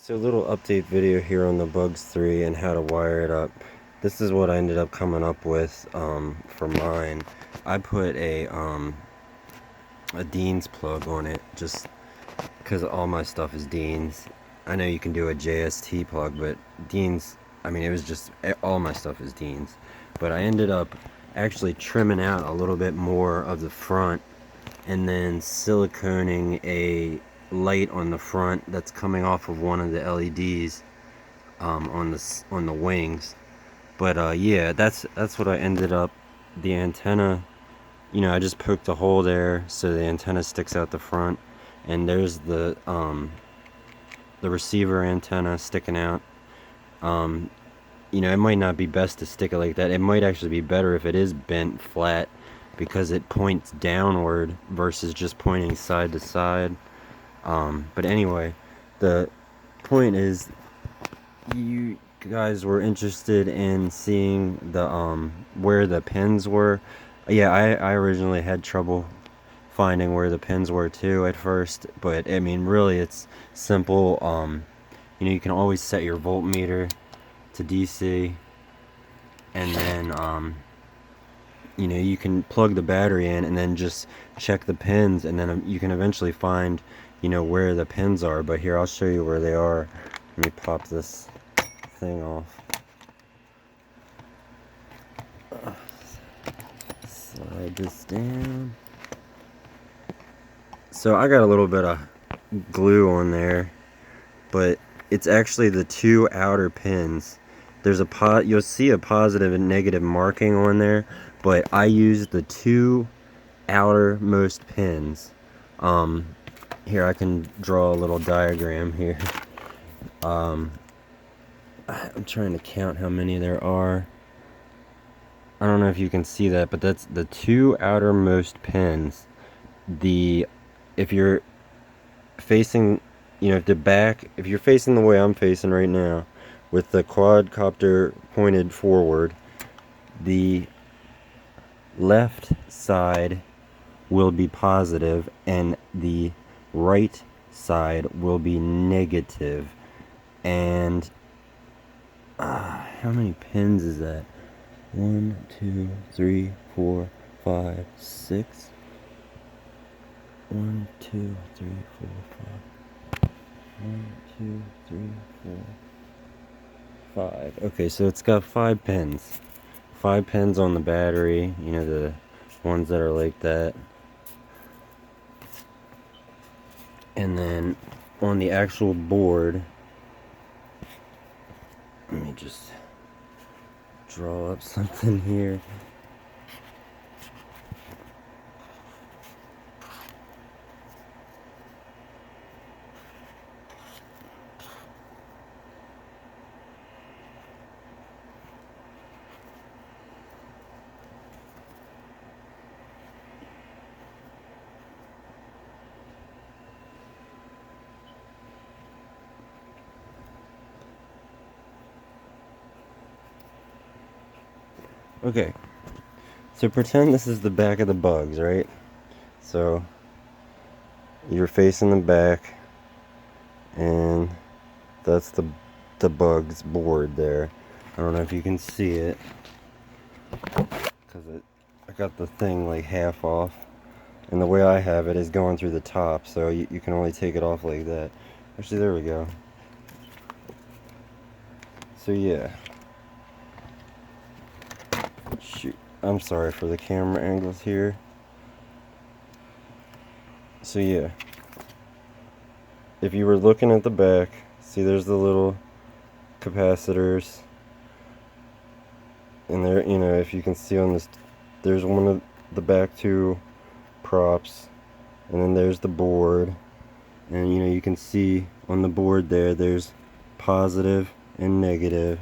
So a little update video here on the Bugs 3 and how to wire it up. This is what I ended up coming up with for mine. I put a Dean's plug on it just because all my stuff is Dean's. I know you can do a JST plug, but Dean's, I mean, it was just, all my stuff is Dean's. But I ended up actually trimming out a little bit more of the front and then siliconing a light on the front that's coming off of one of the LEDs on the wings. But yeah, that's what I ended up. The antenna, I just poked a hole there so the antenna sticks out the front, and there's the receiver antenna sticking out. It might not be best to stick it like that. It might actually be better if it is bent flat because it points downward versus just pointing side to side. But anyway, the point is, you guys were interested in seeing the where the pins were. Yeah, I originally had trouble finding where the pins were too at first, but I mean, really, it's simple. You can always set your voltmeter to DC, and then you can plug the battery in and then just check the pins, and then you can eventually find where the pins are. But here, I'll show you where they are. Let me pop this thing off. Slide this down. So I got a little bit of glue on there, but it's actually the two outer pins. There's you'll see a positive and negative marking on there, but I used the two outermost pins. Here, I can draw a little diagram here. I'm trying to count how many there are. I don't know if you can see that, but that's the two outermost pins. If you're facing, if you're facing the way I'm facing right now, with the quadcopter pointed forward, the left side will be positive and the right side will be negative. And how many pins is that? 1, 2, 3, 4, 5, 6. 1, 2, 3, 4, 5. 1, 2, 3, 4, 5. Okay, so it's got 5 pins. 5 pins on the battery, the ones that are like that. And then on the actual board, let me just draw up something here. Okay, so pretend this is the back of the Bugs, right? So you're facing the back, and that's the Bugs board there. I don't know if you can see it, because I got the thing like half off, and the way I have it is going through the top, so you can only take it off like that. Actually, there we go. So yeah. Shoot, I'm sorry for the camera angles here. So yeah, if you were looking at the back, see there's the little capacitors, and there, if you can see on this, there's one of the back two props, and then there's the board, and you can see on the board there's positive and negative.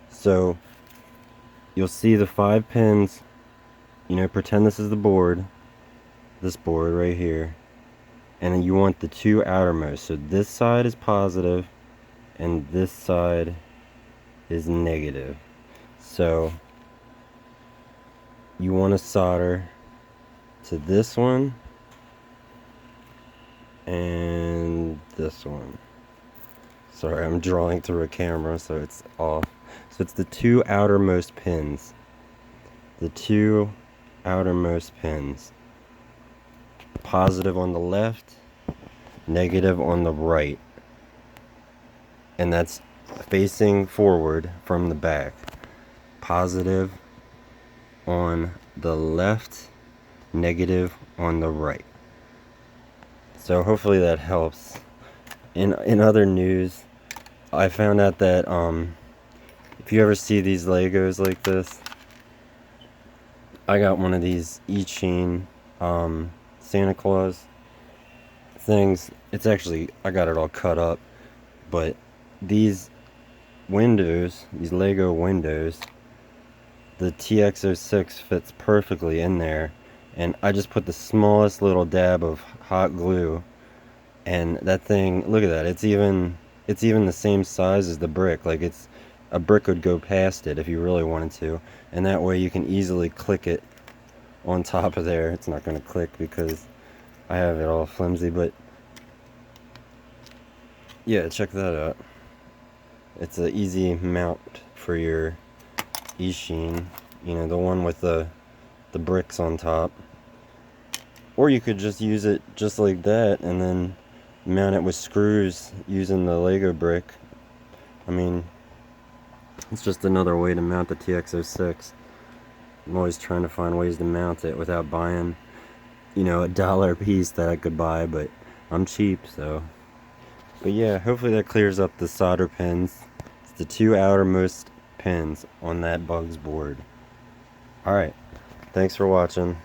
So you'll see the 5 pins. Pretend this is the board, this board right here, and then you want the two outermost. So this side is positive and this side is negative. So you want to solder to this one and this one. Sorry, I'm drawing through a camera, so it's off. So it's the two outermost pins. The two outermost pins. Positive on the left, negative on the right. And that's facing forward from the back. Positive on the left, negative on the right. So hopefully that helps. In other news, I found out that if you ever see these Legos like this, I got one of these Eachine Santa Claus things. It's actually, I got it all cut up, but these windows, these Lego windows, the TX06 fits perfectly in there, and I just put the smallest little dab of hot glue, and that thing, look at that, it's even the same size as the brick. Like, it's a brick would go past it if you really wanted to, and that way you can easily click it on top of there. It's not going to click because I have it all flimsy, but yeah, check that out. It's an easy mount for your Eachine, you know, the one with the bricks on top. Or you could just use it just like that and then mount it with screws using the Lego brick. I mean, it's just another way to mount the TX06. I'm always trying to find ways to mount it without buying, you know, $1 a piece that I could buy, but I'm cheap, so. But yeah, hopefully that clears up the solder pins. It's the two outermost pins on that Bugs board. Alright, thanks for watching.